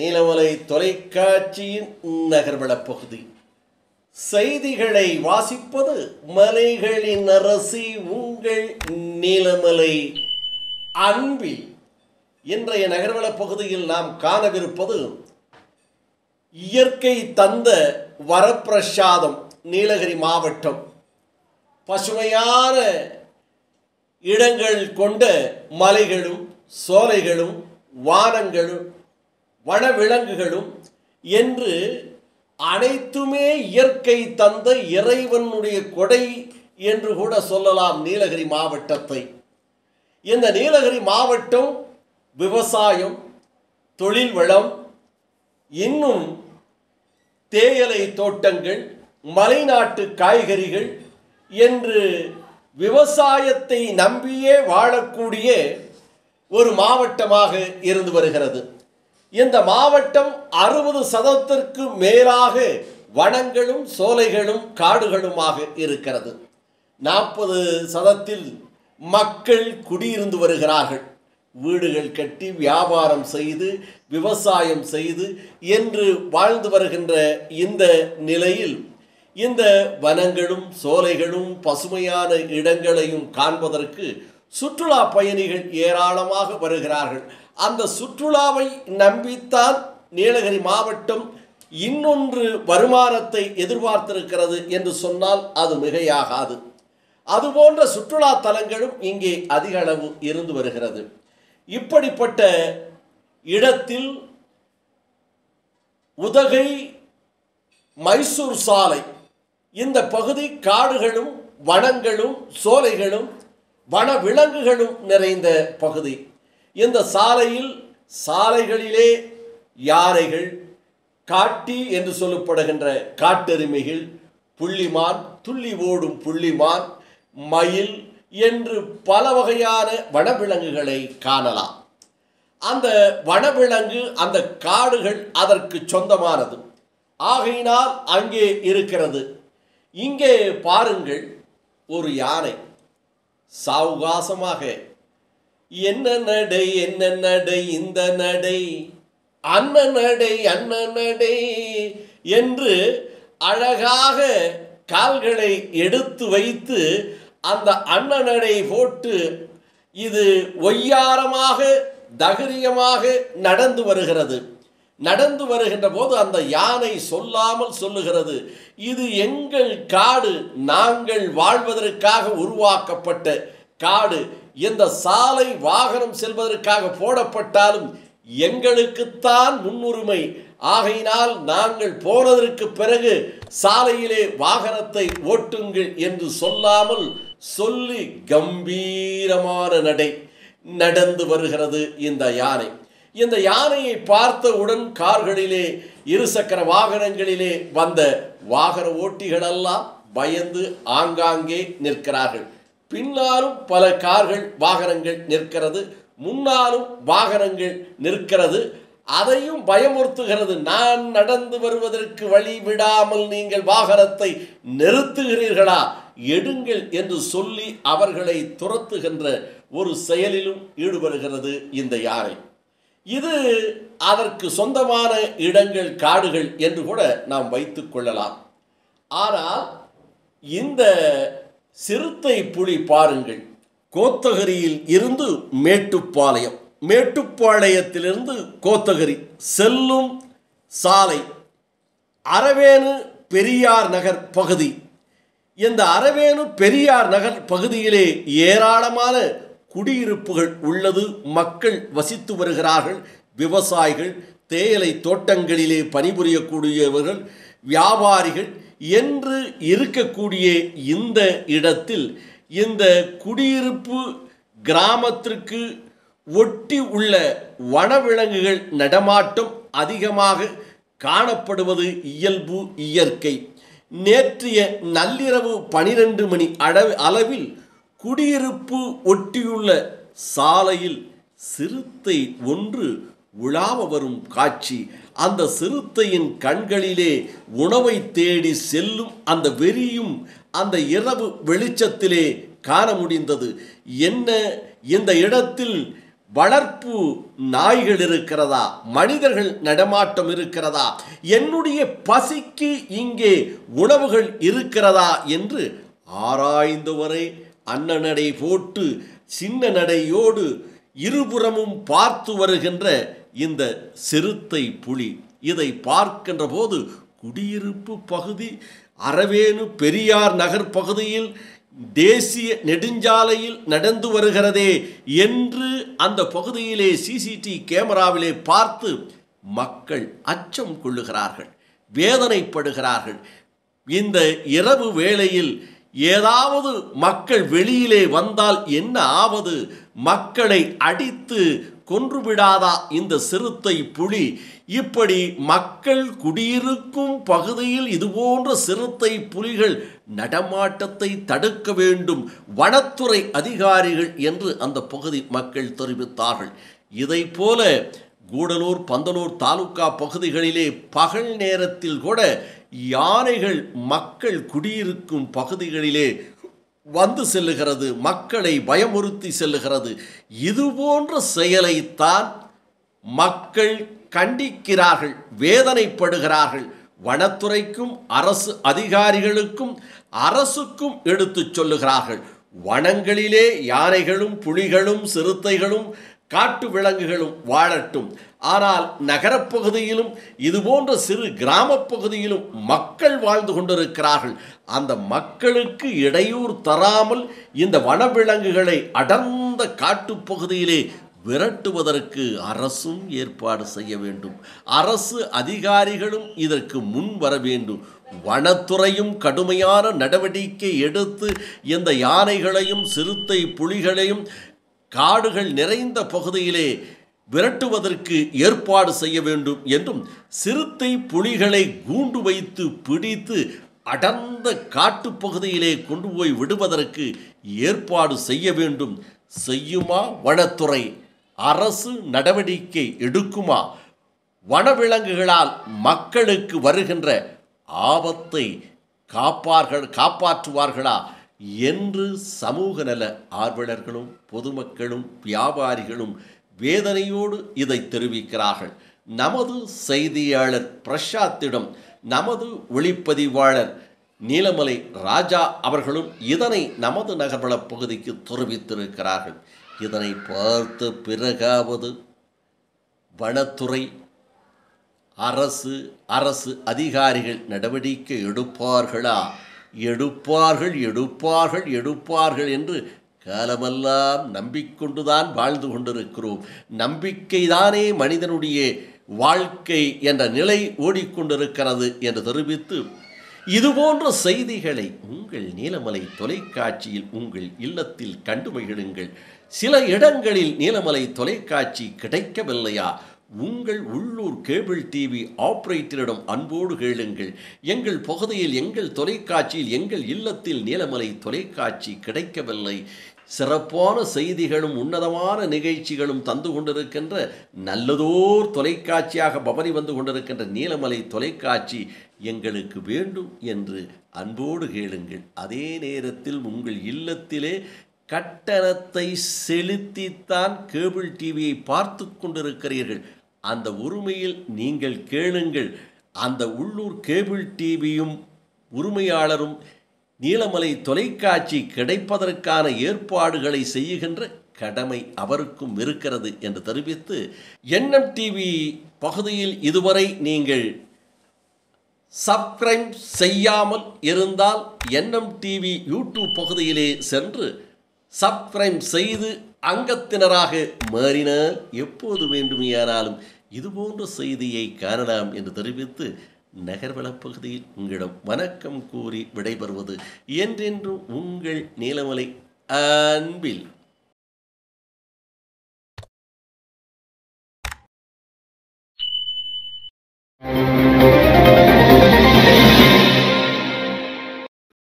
நீலமலை தொலைக்காட்சியின் நகர்வள பகுதி. செய்திகளை வாசிப்பது மலைகளின் அரசி உங்கள் நீலமலை அன்பில். இன்றைய நகர்வள பகுதியில் நாம் காணவிருப்பது இயற்கை தந்த வரப்பிரசாதம். நீலகிரி மாவட்டம் பசுமையான இடங்கள் கொண்ட மலைகளும் சோலைகளும் வானங்களும் வனவிலங்குகளும் என்று அனைத்துமே இயற்கை தந்த இறைவனுடைய கொடை என்று கூட சொல்லலாம் நீலகிரி மாவட்டத்தை. இந்த நீலகிரி மாவட்டம் விவசாயம், தொழில் வளம், இன்னும் தேயிலை தோட்டங்கள், மலைநாட்டு காய்கறிகள் என்று விவசாயத்தை நம்பியே வாழக்கூடிய ஒரு மாவட்டமாக இருந்து வருகிறது. இந்த மாவட்டம் 60% மேலாக வனங்களும் சோலைகளும் காடுகளுமாக இருக்கிறது. 40% மக்கள் குடியிருந்து வருகிறார்கள். வீடுகள் கட்டி வியாபாரம் செய்து விவசாயம் செய்து என்று வாழ்ந்து வருகின்ற இந்த நிலையில் இந்த வனங்களும் சோலைகளும் பசுமையான இடங்களையும் காண்பதற்கு சுற்றுலா பயணிகள் ஏராளமாக வருகிறார்கள். அந்த சுற்றுலாவை நம்பித்தான் நீலகிரி மாவட்டம் இன்னொன்று வருமானத்தை எதிர்பார்த்திருக்கிறது என்று சொன்னால் அது மிகையாகாது. அதுபோன்ற சுற்றுலா தலங்களும் இங்கே அதிக அளவு இருந்து வருகிறது. இப்படிப்பட்ட இடத்தில் உதகை மைசூர் சாலை, இந்த பகுதி காடுகளும் வனங்களும் சோலைகளும் வனவிலங்குகளும் நிறைந்த பகுதி. இந்த சாலைகளிலே யானைகள், காட்டி என்று சொல்லப்படுகின்ற காட்டெருமைகள், புள்ளிமான், துள்ளி ஓடும் புள்ளிமான், மயில் என்று பல வகையான வனவிலங்குகளை காணலாம். அந்த வனவிலங்கு, அந்த காடுகள் அதற்கு சொந்தமானது. ஆகையினால் அங்கே இருக்கிறது. இங்கே பாருங்கள், ஒரு யானை சாவகாசமாக என்ன நடை என்ன நடை இந்த நடை அன்ன நடை அன்ன நடை என்று அழகாக கால்களை எடுத்து வைத்து அந்த அன்ன நடை போட்டு இது ஒய்யாரமாக தகிரியமாக நடந்து வருகிறது. நடந்து வருகின்ற போது அந்த யானை சொல்லாமல் சொல்லுகிறது, இது எங்கள் காடு, நாங்கள் வாழ்வதற்காக உருவாக்கப்பட்ட காடு. இந்த சாலை வாகனம் செல்வதற்காக போடப்பட்டாலும் எங்களுக்குத்தான் முன்னுரிமை. ஆகையினால் நாங்கள் போனதற்கு பிறகு சாலையிலே வாகனத்தை ஓட்டுங்கள் என்று சொல்லாமல் சொல்லி கம்பீரமான நடை நடந்து வருகிறது இந்த யானை. இந்த யானையை பார்த்தவுடன் கார்களிலே, இருசக்கர வாகனங்களிலே வந்த வாகன ஓட்டிகளெல்லாம் பயந்து ஆங்காங்கே நிற்கிறார்கள். பின்னாலும் பல கார்கள் வாகனங்கள் நிற்கிறது, முன்னாலும் வாகனங்கள் நிற்கிறது. அதையும் பயமுறுத்துகிறது, நான் நடந்து வருவதற்கு வழி விடாமல் நீங்கள் வாகனத்தை நிறுத்துகிறீர்களா, எடுங்கள் என்று சொல்லி அவர்களை துரத்துகின்ற ஒரு செயலிலும் ஈடுபடுகிறது இந்த யானை. இது அதற்கு சொந்தமான இடங்கள், காடுகள் என்று கூட நாம் வைத்து கொள்ளலாம். ஆனால் இந்த சிறுத்தை புலி பாருங்கள், கோத்தகிரியில் இருந்து மேட்டுப்பாளையம், மேட்டுப்பாளையத்திலிருந்து கோத்தகிரி செல்லும் சாலை அரவேணு பெரியார் நகர் பகுதி. இந்த அரவேணு பெரியார் நகர் பகுதியிலே ஏராளமான குடியிருப்புகள் உள்ளது. மக்கள் வசித்து வருகிறார்கள். விவசாயிகள், தேயிலை தோட்டங்களிலே பணிபுரியக்கூடியவர்கள், வியாபாரிகள் என்று இருக்கக்கூடிய இந்த இடத்தில் இந்த குடியிருப்பு கிராமத்திற்கு ஒட்டி உள்ள வனவிலங்குகள் நடமாட்டம் அதிகமாக காணப்படுவது இயல்பு, இயற்கை. நேற்றைய நள்ளிரவு 12 மணி அளவில் குடியிருப்பு ஒட்டியுள்ள சாலையில் சிறுத்தை ஒன்று உலாவ வரும் காட்சி. அந்த சிறுத்தையின் கண்களிலே உணவை தேடி செல்லும் அந்த வெறியும் அந்த இரவு வெளிச்சத்திலே காண முடிந்தது. என்ன இந்த இடத்தில் வளர்ப்பு நாய்கள் இருக்கிறதா, மனிதர்கள் நடமாட்டம் இருக்கிறதா, என்னுடைய பசிக்கு இங்கே உணவுகள் இருக்கிறதா என்று ஆராய்ந்தவரை அன்னநடை போட்டு சின்ன நடையோடு இருபுறமும் பார்த்து வருகின்ற இந்த சிறுத்தை புலி இதை பார்க்கின்ற போது குடியிருப்பு பகுதி அரவேணு பெரியார் நகர் பகுதியில் தேசிய நெடுஞ்சாலையில் நடந்து வருகிறதே என்று அந்த பகுதியிலே சிசிடிவி கேமராவிலே பார்த்து மக்கள் அச்சம் கொள்ளுகிறார்கள், வேதனைப்படுகிறார்கள். இந்த இரவு வேளையில் ஏதாவது மக்கள் வெளியிலே வந்தால் என்ன ஆவது, மக்களை அடித்து கொன்றுவிடாதா இந்த சிறுத்தை புலி? இப்படி மக்கள் குடியிருக்கும் பகுதியில் இதுபோன்ற சிறுத்தை புலிகள் நடமாட்டத்தை தடுக்க வேண்டும் வனத்துறை அதிகாரிகள் என்று அந்த பகுதி மக்கள் தெரிவித்தார்கள். இதை போல கூடலூர் பந்தலூர் தாலுகா பகுதிகளிலே பகல் நேரத்தில் கூட யானைகள் மக்கள் குடியிருக்கும் பகுதிகளிலே வந்து செல்லுகிறது, மக்களை பயமுறுத்தி செல்லுகிறது. இதுபோன்ற செயலைத்தான் மக்கள் கண்டிக்கிறார்கள், வேதனைப்படுகிறார்கள். வனத்துறைக்கும் அரசு அதிகாரிகளுக்கும் அரசுக்கும் எடுத்துச் சொல்லுகிறார்கள். வனங்களிலே யானைகளும் புலிகளும் சிறுத்தைகளும் காட்டு விலங்குகளும் வாழட்டும், ஆனால் நகரப்பகுதியிலும் இதுபோன்ற சிறு கிராம பகுதியிலும் மக்கள் வாழ்ந்து கொண்டிருக்கிறார்கள். அந்த மக்களுக்கு இடையூறு தராமல் இந்த வனவிலங்குகளை அடர்ந்த காட்டுப்பகுதியிலே விரட்டுவதற்கு அரசும் ஏற்பாடு செய்ய வேண்டும். அரசு அதிகாரிகளும் இதற்கு முன் வர வேண்டும். வனத்துறையும் கடுமையான நடவடிக்கை எடுத்து இந்த யானைகளையும் சிறுத்தை புலிகளையும் காடுகள் நிறைந்த பகுதியிலே விரட்டுவதற்கு ஏற்பாடு செய்ய வேண்டும் என்றும், சிறுத்தை புலிகளை கூண்டு வைத்து பிடித்து அடர்ந்த காட்டுப்பகுதியிலே கொண்டு போய் விடுவதற்கு ஏற்பாடு செய்ய வேண்டும். செய்யுமா வனத்துறை? அரசு நடவடிக்கை எடுக்குமா? வனவிலங்குகளால் மக்களுக்கு வருகின்ற ஆபத்தை காப்பாற்றுவார்களா என்று சமூக நல ஆர்வலர்களும் பொதுமக்களும் வியாபாரிகளும் வேதனையோடு இதை தெரிவிக்கிறார்கள். நமது செய்தியாளர் பிரசாத்திடம் நமது ஒளிப்பதிவாளர் நீலமலை ராஜா அவர்களும் இதனை நமது நகர்வள பகுதிக்கு தெரிவித்திருக்கிறார்கள். இதனை பார்த்த பிறகாவது வனத்துறை அரசு அதிகாரிகள் நடவடிக்கை எடுப்பார்களா? எடுப்பார்கள் என்று காலமெல்லாம் நம்பிக்கொண்டுதான் வாழ்ந்து கொண்டிருக்கிறோம். நம்பிக்கைதானே மனிதனுடைய வாழ்க்கை என்ற நிலை ஓடிக்கொண்டிருக்கிறது என்று தெரிவித்து, இதுபோன்ற செய்திகளை உங்கள் நீலமலை தொலைக்காட்சியில் உங்கள் இல்லத்தில் கண்டு மகிழுங்கள். சில இடங்களில் நீலமலை தொலைக்காட்சி கிடைக்கவில்லையா? உங்கள் உள்ளூர் கேபிள் டிவி ஆபரேட்டரிடம் அன்போடு கேளுங்கள். எங்கள் பகுதியில் எங்கள் தொலைக்காட்சியில் எங்கள் இல்லத்தில் நீலமலை தொலைக்காட்சி கிடைக்கவில்லை. சிறப்பான செய்திகளும் உன்னதமான நிகழ்ச்சிகளும் தந்து கொண்டிருக்கின்ற நல்லதோர் தொலைக்காட்சியாக பவனி வந்து கொண்டிருக்கின்ற நீலமலை தொலைக்காட்சி எங்களுக்கு வேண்டும் என்று அன்போடு கேளுங்கள். அதே நேரத்தில் உங்கள் இல்லத்திலே கட்டணத்தை செலுத்தித்தான் கேபிள் டிவியை பார்த்து கொண்டிருக்கிறீர்கள். அந்த உரிமையில் நீங்கள் கேளுங்கள். அந்த உள்ளூர் கேபிள் டிவியும் உரிமையாளரும் நீலமலை தொலைக்காட்சி கிடைப்பதற்கான ஏற்பாடுகளை செய்கின்ற கடமை அவருக்கும் இருக்கிறது என்று தெரிவித்து, NMTV பகுதியில் இதுவரை நீங்கள் சப்ஸ்கிரைப் செய்யாமல் இருந்தால் NMTV யூடியூப் பகுதியிலே சென்று சப்ஸ்கிரைப் செய்து அங்கத்தினராக மாறினால் எப்போது வேண்டுமையானாலும் இதுபோன்ற செய்தியை காணலாம் என்று தெரிவித்து, நகர்வளப்பகுதியில் உங்களிடம் வணக்கம் கூறி விடைபெறுவது என்றென்றும் உங்கள் நீலமலை அன்பில்